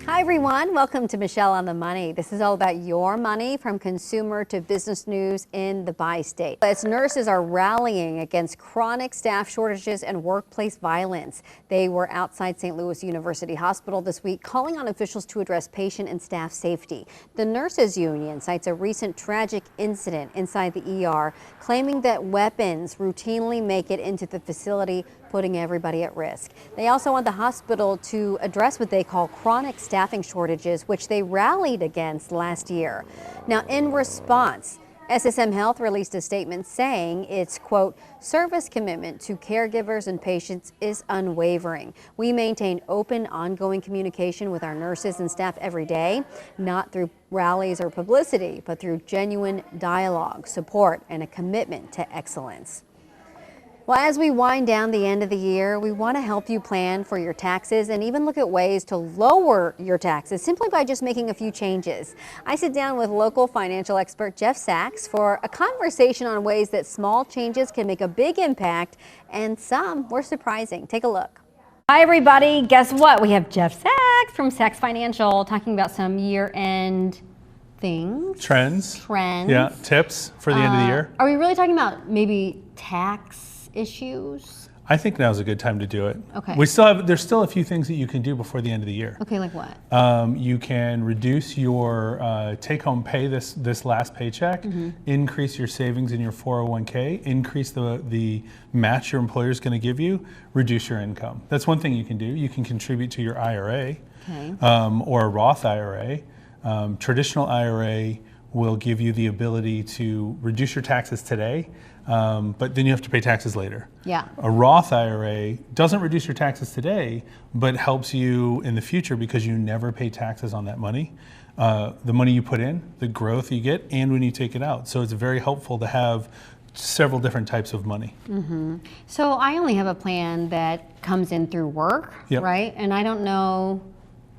Hi everyone, welcome to Michelle on the Money. This is all about your money from consumer to business news in the bi-state. As nurses are rallying against chronic staff shortages and workplace violence. They were outside St. Louis University Hospital this week calling on officials to address patient and staff safety. The nurses union cites a recent tragic incident inside the ER, claiming that weapons routinely make it into the facility, putting everybody at risk. They also want the hospital to address what they call chronic staffing shortages, which they rallied against last year. Now, in response, SSM Health released a statement saying its, quote, service commitment to caregivers and patients is unwavering. We maintain open, ongoing communication with our nurses and staff every day, not through rallies or publicity, but through genuine dialogue, support, and a commitment to excellence. Well, as we wind down the end of the year, we want to help you plan for your taxes and even look at ways to lower your taxes simply by just making a few changes. I sit down with local financial expert Jeff Sachs for a conversation on ways that small changes can make a big impact, and some were surprising. Take a look. Hi, everybody. Guess what? We have Jeff Sachs from Sachs Financial talking about some year-end things. Trends. Yeah, tips for the end of the year. Are we really talking about maybe tax issues? I think now's a good time to do it. Okay. There's still a few things that you can do before the end of the year. Okay, like what? You can reduce your take-home pay this last paycheck, increase your savings in your 401k, increase the match your employer is going to give you, reduce your income. That's one thing you can do. You can contribute to your IRA, or a Roth IRA. Traditional IRA will give you the ability to reduce your taxes today, but then you have to pay taxes later. Yeah. A Roth IRA doesn't reduce your taxes today, but helps you in the future because you never pay taxes on that money. The money you put in, the growth you get, and when you take it out. So it's very helpful to have several different types of money. So I only have a plan that comes in through work, right? And I don't know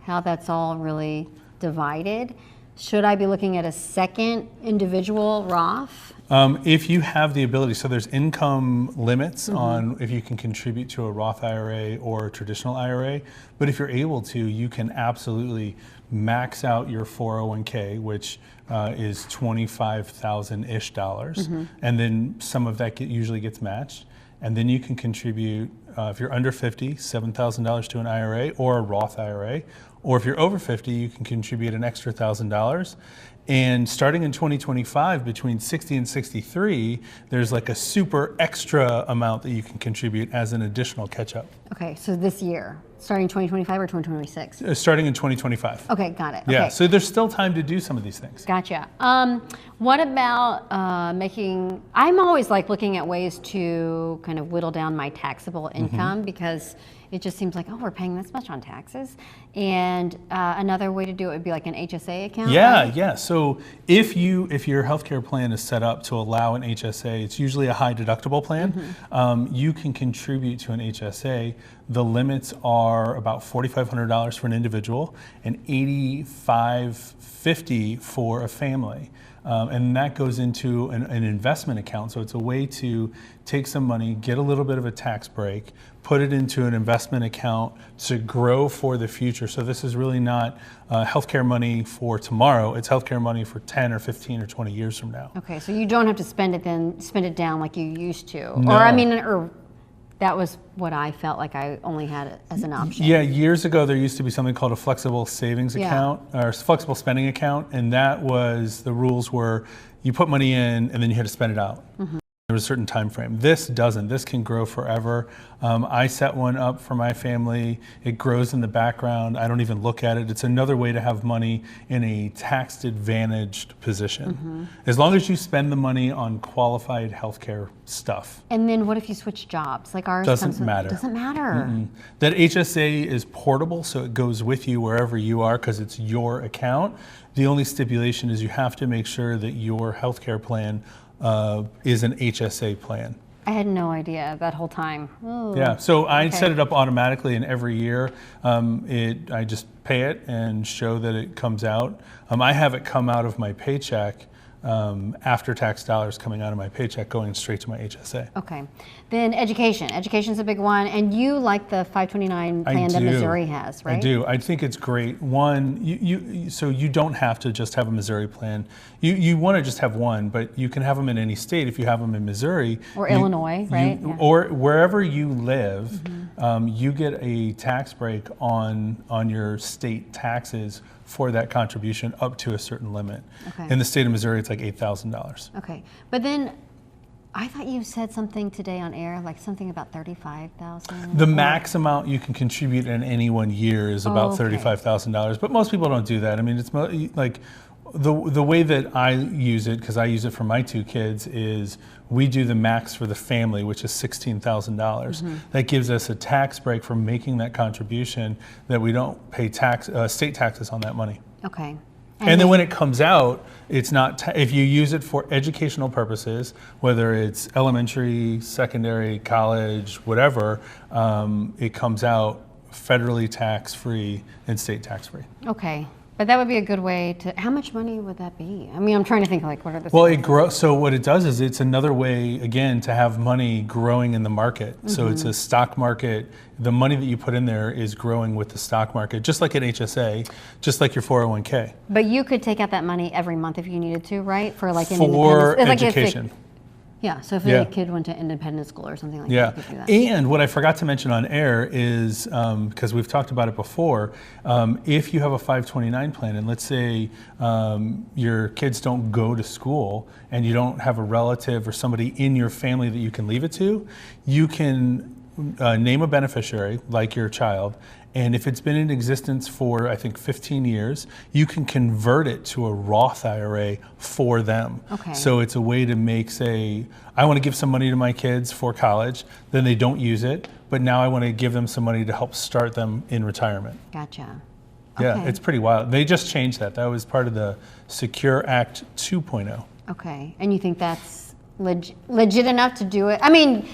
how that's all really divided. Should I be looking at a second individual Roth? If you have the ability, so there's income limits on if you can contribute to a Roth IRA or a traditional IRA, but if you're able to, you can absolutely max out your 401k, which is $25,000-ish, and then some of that usually gets matched. And then you can contribute, if you're under 50, $7,000 to an IRA or a Roth IRA. Or if you're over 50, you can contribute an extra $1,000. And starting in 2025, between 60 and 63, there's like a super extra amount that you can contribute as an additional catch-up. Okay, so this year, starting 2025 or 2026? Starting in 2025. Okay, got it. Yeah, okay. so there's still time to do some of these things. Gotcha. What about I'm always like looking at ways to kind of whittle down my taxable income because it just seems like, oh, we're paying this much on taxes. And another way to do it would be like an HSA account. Yeah, right? yeah. So if your healthcare plan is set up to allow an HSA, it's usually a high deductible plan. You can contribute to an HSA. The limits are about $4,500 for an individual and $8,550 for a family. And that goes into an investment account. So it's a way to take some money, get a little bit of a tax break, put it into an investment account to grow for the future. So this is really not healthcare money for tomorrow. It's healthcare money for 10 or 15 or 20 years from now. Okay, so you don't have to spend it down like you used to. No. Or that was what I felt like I only had as an option. Yeah, years ago there used to be something called a flexible savings account or flexible spending account, and that was, the rules were you put money in and then you had to spend it out. There was a certain time frame. This doesn't. This can grow forever. I set one up for my family. It grows in the background. I don't even look at it. It's another way to have money in a tax advantaged position. As long as you spend the money on qualified healthcare stuff. And then what if you switch jobs? Like ours doesn't matter. Doesn't matter. That HSA is portable, so it goes with you wherever you are because it's your account. The only stipulation is you have to make sure that your healthcare plan is an HSA plan. I had no idea that whole time. Ooh. Yeah, so I set it up automatically, and every year I just pay it and show that it comes out. I have it come out of my paycheck after-tax dollars coming out of my paycheck going straight to my HSA. Okay. Then education. Education's a big one. And you like the 529 plan that Missouri has, right? I do. I think it's great. One, so you don't have to just have a Missouri plan. You want to just have one, but you can have them in any state if you have them in Missouri. Or Illinois, right? Yeah. Or wherever you live, you get a tax break on your state taxes for that contribution up to a certain limit. Okay. In the state of Missouri, it's like $8,000. Okay. But then I thought you said something today on air, like something about 35,000. The max amount you can contribute in any one year is about $35,000, but most people don't do that. I mean, it's like the way that I use it, because I use it for my two kids, is we do the max for the family, which is $16,000. That gives us a tax break for making that contribution, that we don't pay state taxes on that money. Okay. And then when it comes out, it's not, if you use it for educational purposes, whether it's elementary, secondary, college, whatever, it comes out federally tax-free and state tax-free. Okay. But that would be a good way to, how much money would that be? I mean, I'm trying to think, like, what are the... Well, it grows, so what it does is it's another way, again, to have money growing in the market. So it's a stock market. The money that you put in there is growing with the stock market, just like an HSA, just like your 401k. But you could take out that money every month if you needed to, right? For like an For independence. education. Yeah, so if a kid went to independent school or something like that, you could do that. And what I forgot to mention on air is, because we've talked about it before, if you have a 529 plan, and let's say your kids don't go to school and you don't have a relative or somebody in your family that you can leave it to, you can name a beneficiary, like your child, and if it's been in existence for, I think, 15 years, you can convert it to a Roth IRA for them. Okay. So it's a way to make, say, I want to give some money to my kids for college, then they don't use it, but now I want to give them some money to help start them in retirement. Gotcha. Yeah, Okay. it's pretty wild. They just changed that. That was part of the Secure Act 2.0. Okay, and you think that's legit enough to do it? I mean,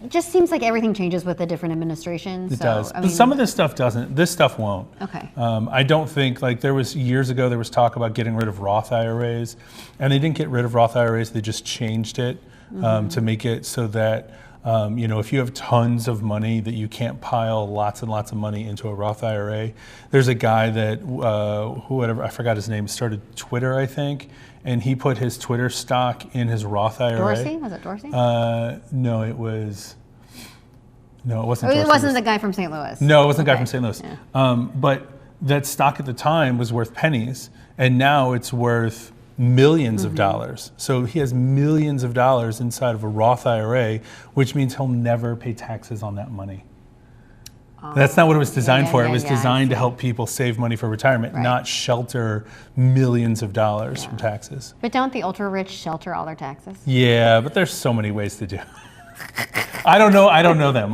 it just seems like everything changes with the different administrations. It does, but some of this stuff doesn't. This stuff won't. Okay. I don't think, like, there was years ago, there was talk about getting rid of Roth IRAs, and they didn't get rid of Roth IRAs. They just changed it to make it so that if you have tons of money, that you can't pile lots and lots of money into a Roth IRA. There's a guy that whoever, I forgot his name, started Twitter, I think, and he put his Twitter stock in his Roth IRA. Dorsey? Was it Dorsey? No, it wasn't. Dorsey. It wasn't the guy from St. Louis. No, it wasn't the guy from St. Louis. Yeah. But that stock at the time was worth pennies, and now it's worth millions of dollars. So he has millions of dollars inside of a Roth IRA, which means he'll never pay taxes on that money. That's not what it was designed for. It was designed to help people save money for retirement, not shelter millions of dollars from taxes. But don't the ultra rich shelter all their taxes? Yeah, but there's so many ways to do it. I don't know them.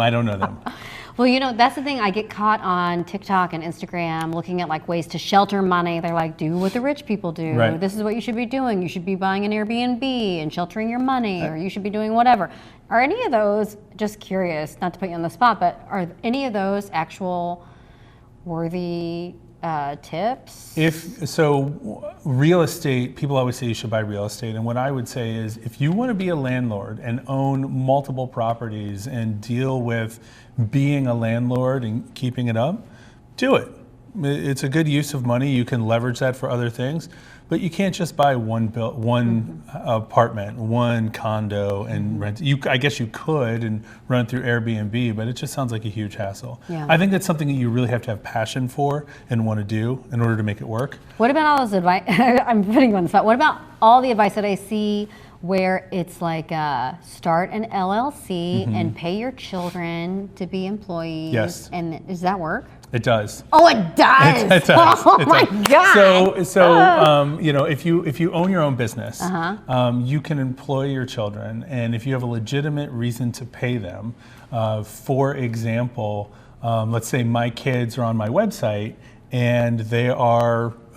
Well, that's the thing. I get caught on TikTok and Instagram looking at like ways to shelter money. They're like, do what the rich people do. Right. This is what you should be doing. You should be buying an Airbnb and sheltering your money, or you should be doing whatever. Are any of those, just curious, not to put you on the spot, but are any of those actual worthy tips? If so, real estate, people always say you should buy real estate. And what I would say is, if you want to be a landlord and own multiple properties and deal with being a landlord and keeping it up, do it. It's a good use of money. You can leverage that for other things, but you can't just buy one apartment, one condo and rent. I guess you could and run through Airbnb, but it just sounds like a huge hassle. Yeah. I think that's something that you really have to have passion for and want to do in order to make it work. What about all this advice? I'm putting you on the spot. What about all the advice that I see where it's like start an LLC and pay your children to be employees? Yes. And does that work? It does. Oh, it does. It does. Oh my God. So if you own your own business, you can employ your children, and if you have a legitimate reason to pay them, for example, let's say my kids are on my website and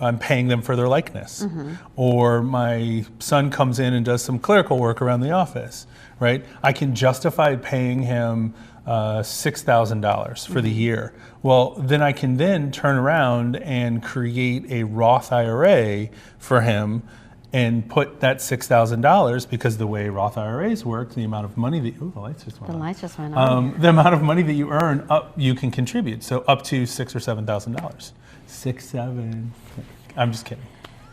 I'm paying them for their likeness, or my son comes in and does some clerical work around the office, right? I can justify paying him $6,000 for the year. Well, then I can turn around and create a Roth IRA for him, and put that $6,000, because the way Roth IRAs work, the amount of money that, the lights just went on. The lights just went on. The amount of money that you earn, you can contribute. So up to $6,000 or $7,000. 6, 7. I'm just kidding.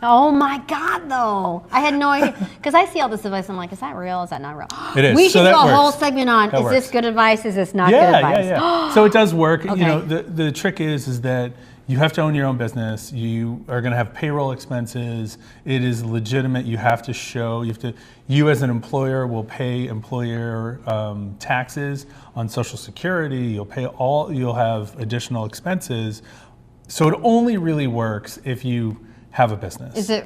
Oh my God, though. I had no idea. Because I see all this advice, I'm like, is that real? Is that not real? It is. We should So do that a works. whole segment on, That is this works. good advice? Is this not good advice? Yeah. So it does work. Okay. You know, the trick is that you have to own your own business. You are going to have payroll expenses. It is legitimate. You have to show, you as an employer will pay employer taxes on Social Security. You'll have additional expenses. So it only really works if you have a business. Is it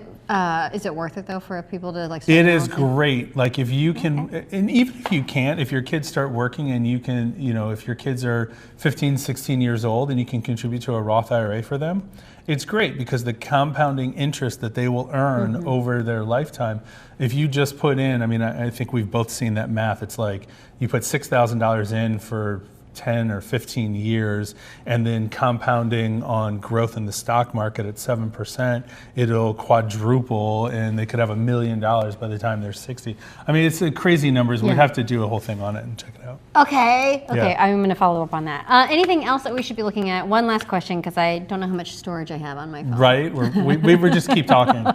worth it though for people to like? It is great. Like if you can, and even if you can't, if your kids start working and you can, if your kids are 15, 16 years old and you can contribute to a Roth IRA for them, it's great because the compounding interest that they will earn over their lifetime, if you just put in, I think we've both seen that math. It's like you put $6,000 in for 10 or 15 years, and then compounding on growth in the stock market at 7%, it'll quadruple, and they could have $1 million by the time they're 60. It's crazy numbers. We'd have to do a whole thing on it and check it out. Okay, Yeah. I'm going to follow up on that. Anything else that we should be looking at? One last question, because I don't know how much storage I have on my phone. Right? We were just keep talking.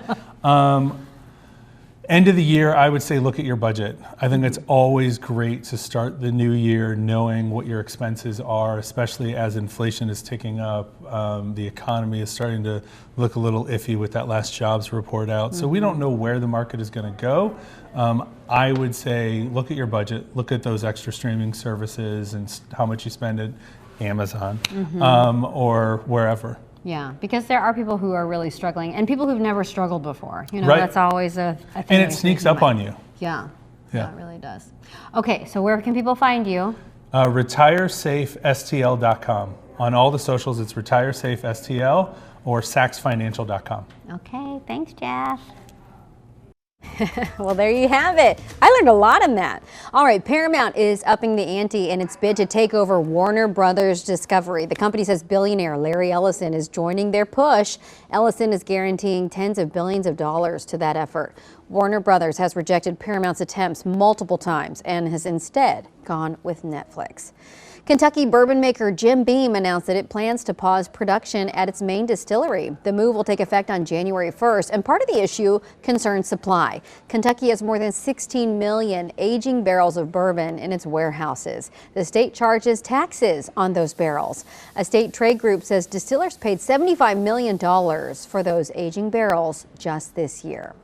End of the year, I would say look at your budget. I think it's always great to start the new year knowing what your expenses are, especially as inflation is ticking up. The economy is starting to look a little iffy with that last jobs report out. So we don't know where the market is going to go. I would say look at your budget, look at those extra streaming services and how much you spend at Amazon or wherever. Yeah, because there are people who are really struggling, and people who've never struggled before. Right. That's always a thing. And it sneaks up on you. Yeah, Yeah. it really does. Okay, so where can people find you? RetireSafeSTL.com. On all the socials, it's RetireSafeSTL or SaxFinancial.com. Okay, thanks, Jeff. Well, there you have it. I learned a lot in that. All right, Paramount is upping the ante in its bid to take over Warner Brothers Discovery. The company says billionaire Larry Ellison is joining their push. Ellison is guaranteeing tens of billions of dollars to that effort. Warner Brothers has rejected Paramount's attempts multiple times and has instead gone with Netflix. Kentucky bourbon maker Jim Beam announced that it plans to pause production at its main distillery. The move will take effect on January 1st, and part of the issue concerns supply. Kentucky has more than 16 million aging barrels of bourbon in its warehouses. The state charges taxes on those barrels. A state trade group says distillers paid $75 million for those aging barrels just this year.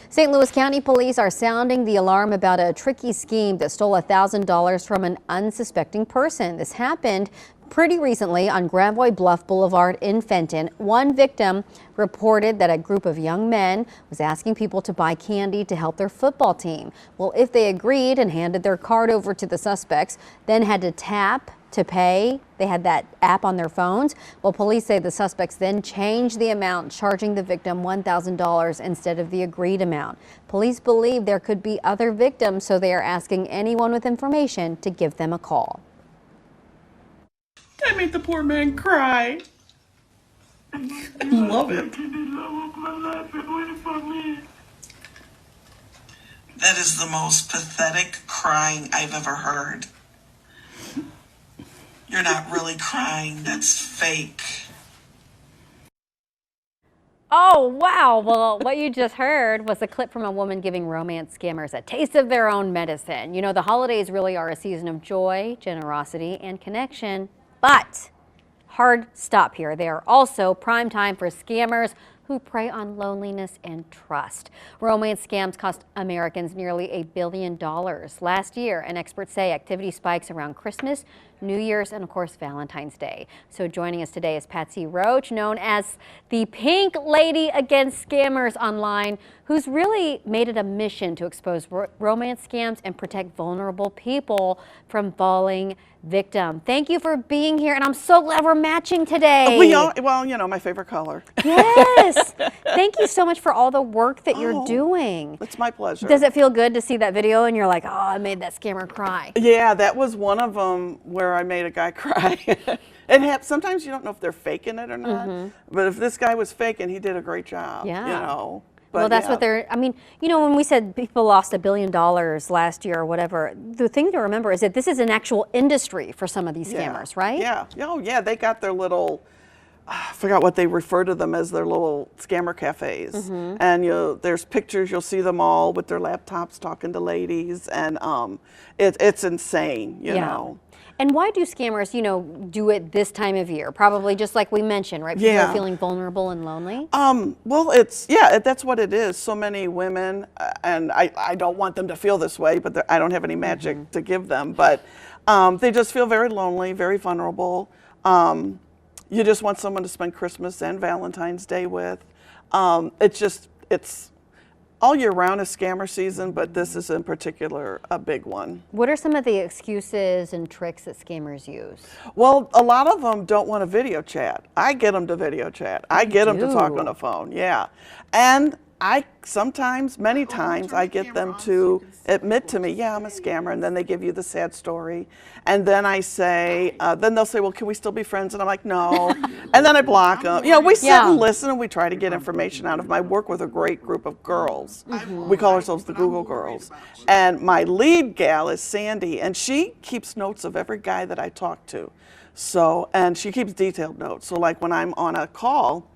St. Louis County Police are sounding the alarm about a tricky scheme that stole $1,000 from an unsuspecting person. This happened pretty recently on Gravois Bluff Boulevard in Fenton. One victim reported that a group of young men was asking people to buy candy to help their football team. Well, if they agreed and handed their card over to the suspects, then had to tap to pay, they had that app on their phones. Well, police say the suspects then changed the amount, charging the victim $1,000 instead of the agreed amount. Police believe there could be other victims, so they are asking anyone with information to give them a call. I made the poor man cry. I love it. That is the most pathetic crying I've ever heard. You're not really crying, that's fake. Oh, wow. Well, what you just heard was a clip from a woman giving romance scammers a taste of their own medicine. You know, the holidays really are a season of joy, generosity, and connection, but hard stop here. They are also prime time for scammers who prey on loneliness and trust. Romance scams cost Americans nearly $1 billion last year, and experts say activity spikes around Christmas, New Year's, and of course Valentine's Day. So joining us today is Patsy Roach, known as the Pink Lady Against Scammers online, who's really made it a mission to expose romance scams and protect vulnerable people from falling victim. Thank you for being here, and I'm so glad we're matching today. Well, you know, my favorite color. Yes. Thank you so much for all the work that you're doing. It's my pleasure. Does it feel good to see that video and you're like, oh, I made that scammer cry? Yeah, that was one of them where I made a guy cry. Sometimes you don't know if they're faking it or not, but if this guy was faking, he did a great job. Yeah. You know. But Well, that's yeah. what they're, I mean, you know, when we said people lost $1 billion last year or whatever, the thing to remember is that this is an actual industry for some of these scammers, right? Yeah. Oh, yeah. They got their little, I forgot what they refer to them as, their little scammer cafes. Mm-hmm. And there's pictures, you'll see them all with their laptops talking to ladies. And it's insane, you know. And why do scammers, you know, do it this time of year? Probably just like we mentioned, right? People Yeah. are feeling vulnerable and lonely. Well, that's what it is. So many women, and I don't want them to feel this way, but I don't have any magic to give them, but they just feel very lonely, very vulnerable. You just want someone to spend Christmas and Valentine's Day with. It's all year round is scammer season, but this is in particular a big one. What are some of the excuses and tricks that scammers use? Well, a lot of them don't want to video chat. I get them to video chat. I get them to talk do? on the phone, yeah. And many times, I get them to admit to me, yeah, I'm a scammer, and then they give you the sad story. And then I say, then they'll say, well, can we still be friends? And I'm like, no. And then I block them. You know, we sit and listen, and we try to get information out of them. I work with a great group of girls. We call ourselves the Google Girls. And my lead gal is Sandy, and she keeps notes of every guy that I talk to. So, and she keeps detailed notes. So like when I'm on a call,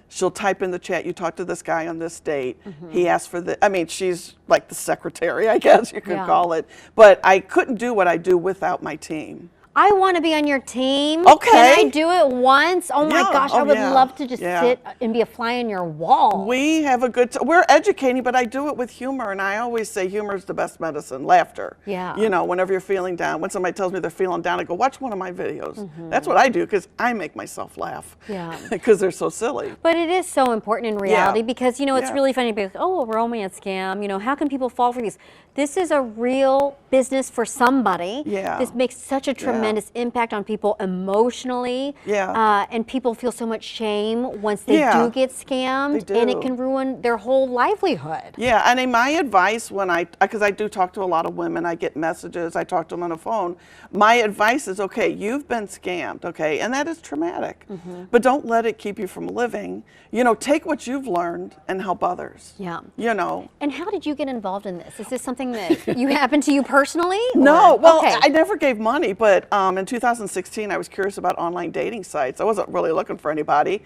she'll type in the chat, you talked to this guy on this date. He asked for she's like the secretary, I guess you could call it. But I couldn't do what I do without my team. I want to be on your team. Okay. Can I do it once? Oh my Yeah. gosh, Oh, I would yeah. love to just Yeah. sit and be a fly on your wall. We have a good we're educating, but I do it with humor, and I always say humor is the best medicine, laughter. Yeah. You know, whenever you're feeling down, when somebody tells me they're feeling down, I go, watch one of my videos. That's what I do, because I make myself laugh. Yeah. Because they're so silly. But it is so important in reality because, you know, it's Yeah. really funny because, oh, a romance scam, you know, how can people fall for these? This is a real business for somebody. Yeah. This makes such a tremendous impact on people emotionally. Yeah. And people feel so much shame once they Yeah. do get scammed. They And it do. can ruin their whole livelihood. Yeah, and in my advice because I do talk to a lot of women, I get messages, I talk to them on the phone. My advice is, okay, you've been scammed, okay, and that is traumatic, but don't let it keep you from living. You know, take what you've learned and help others. Yeah. You know. And how did you get involved in this? Is this something that you happened to you personally? No, or- well, okay. I never gave money, but in 2016, I was curious about online dating sites. I wasn't really looking for anybody.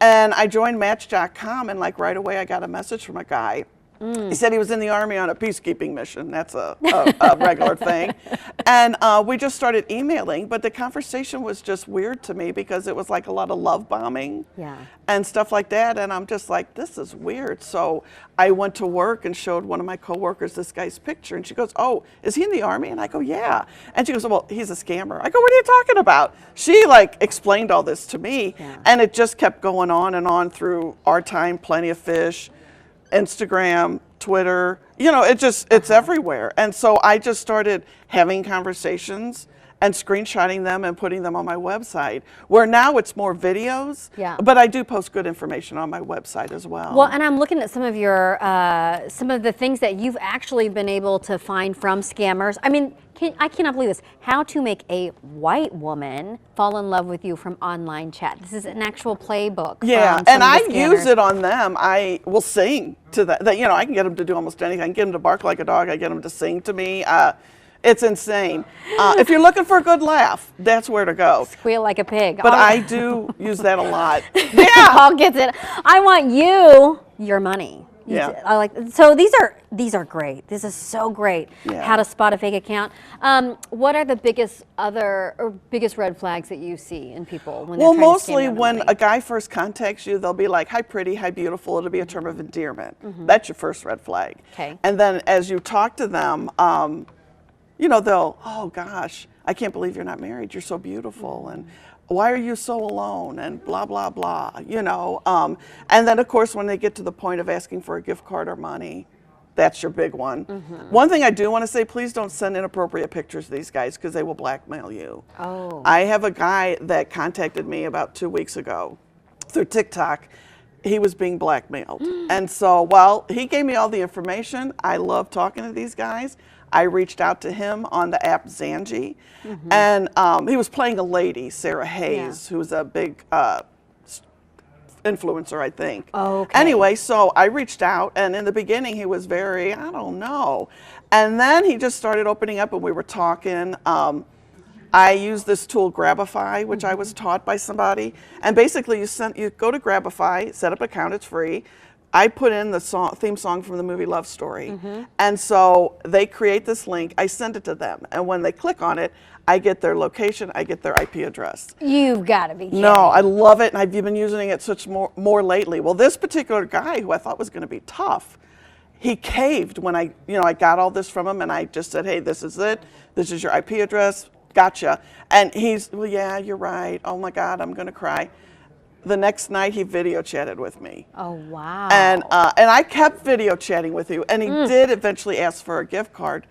And I joined Match.com, and like right away, I got a message from a guy. He said he was in the Army on a peacekeeping mission. That's a regular thing. And we just started emailing, but the conversation was just weird to me because it was like a lot of love bombing and stuff like that. And I'm just like, this is weird. So I went to work and showed one of my coworkers this guy's picture. And she goes, oh, is he in the Army? And I go, yeah. And she goes, well, he's a scammer. I go, what are you talking about? She like explained all this to me. And it just kept going on and on through Our Time, Plenty of Fish, Instagram, Twitter, you know, it's everywhere. And so I just started having conversations and screenshotting them and putting them on my website, where now it's more videos, but I do post good information on my website as well. Well, and I'm looking at some of your, some of the things that you've actually been able to find from scammers. I mean, I cannot believe this. How to make a white woman fall in love with you from online chat. This is an actual playbook. Yeah, from and some I of the use scammers. it on them. I will sing to that. You know, I can get them to do almost anything. I can get them to bark like a dog. I get them to sing to me. It's insane. If you're looking for a good laugh, that's where to go. Squeal like a pig. But I do use that a lot. Yeah. Paul gets it. I want your money. Yeah. I like, so these are great. This is so great. Yeah. How to spot a fake account. What are the biggest red flags that you see in people when they're Well, trying to scam mostly you out of when money? a guy first contacts you, they'll be like, hi, pretty, hi, beautiful. It'll be a term of endearment. That's your first red flag. Okay. And then as you talk to them, you know, they'll, oh gosh, I can't believe you're not married. You're so beautiful. And why are you so alone? And blah, blah, blah, you know. And then, of course, when they get to the point of asking for a gift card or money, that's your big one. One thing I do want to say, please don't send inappropriate pictures to these guys because they will blackmail you. Oh. I have a guy that contacted me about 2 weeks ago through TikTok. He was being blackmailed. And so while he gave me all the information, I love talking to these guys. I reached out to him on the app Zanji, and he was playing a lady, Sarah Hayes, who's a big influencer, I think. Okay. Anyway, so I reached out, and in the beginning he was very, I don't know. And then he just started opening up, and we were talking. I use this tool Grabify, which I was taught by somebody. And basically you go to Grabify, set up an account, it's free. I put in the theme song from the movie Love Story. And so they create this link, I send it to them. And when they click on it, I get their location, I get their IP address. You've got to be kidding. No, I love it, and I've been using it more lately. Well, this particular guy who I thought was going to be tough, he caved when I got all this from him, and I just said, hey, this is it. This is your IP address. Gotcha. And he's, well, yeah, you're right. Oh my God, I'm going to cry. The next night he video chatted with me. Oh, wow. And I kept video chatting with you, and he did eventually ask for a gift card,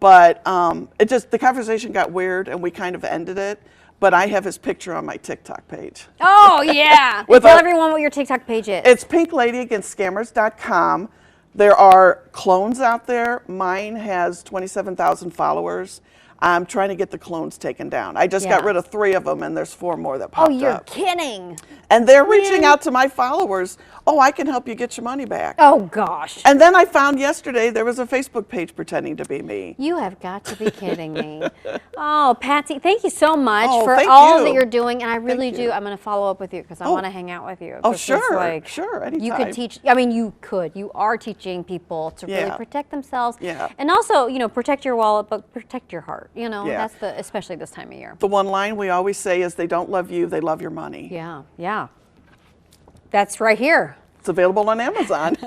but the conversation got weird, and we kind of ended it. But I have his picture on my TikTok page. Oh, yeah. Tell everyone what your TikTok page is. It's pinkladyaGainstScammers.com. There are clones out there. Mine has 27,000 followers. I'm trying to get the clones taken down. I just got rid of 3 of them, and there's 4 more that popped up. Oh, you're kidding. And they're reaching out to my followers. Oh, I can help you get your money back. Oh, gosh. And then I found yesterday there was a Facebook page pretending to be me. You have got to be kidding me. Oh, Patsy, thank you so much for thank all you. that you're doing. And I really Thank you. do. I'm going to follow up with you because I want to hang out with you. Oh, This is sure, sure, anytime. You could teach, I mean, you are teaching people to really Yeah. protect themselves. Yeah. And also, protect your wallet, but protect your heart. Yeah. That's especially this time of year. The one line we always say is they don't love you, they love your money. Yeah, yeah. That's right here. It's available on Amazon.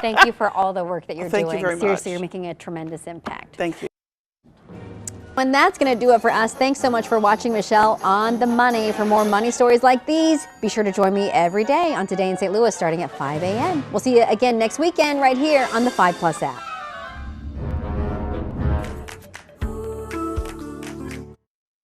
Thank you for all the work that you're Thank you doing. very Seriously, much. you're making a tremendous impact. Thank you. And that's going to do it for us. Thanks so much for watching Michelle on the Money. For more money stories like these, be sure to join me every day on Today in St. Louis starting at 5 a.m. We'll see you again next weekend right here on the 5 Plus app.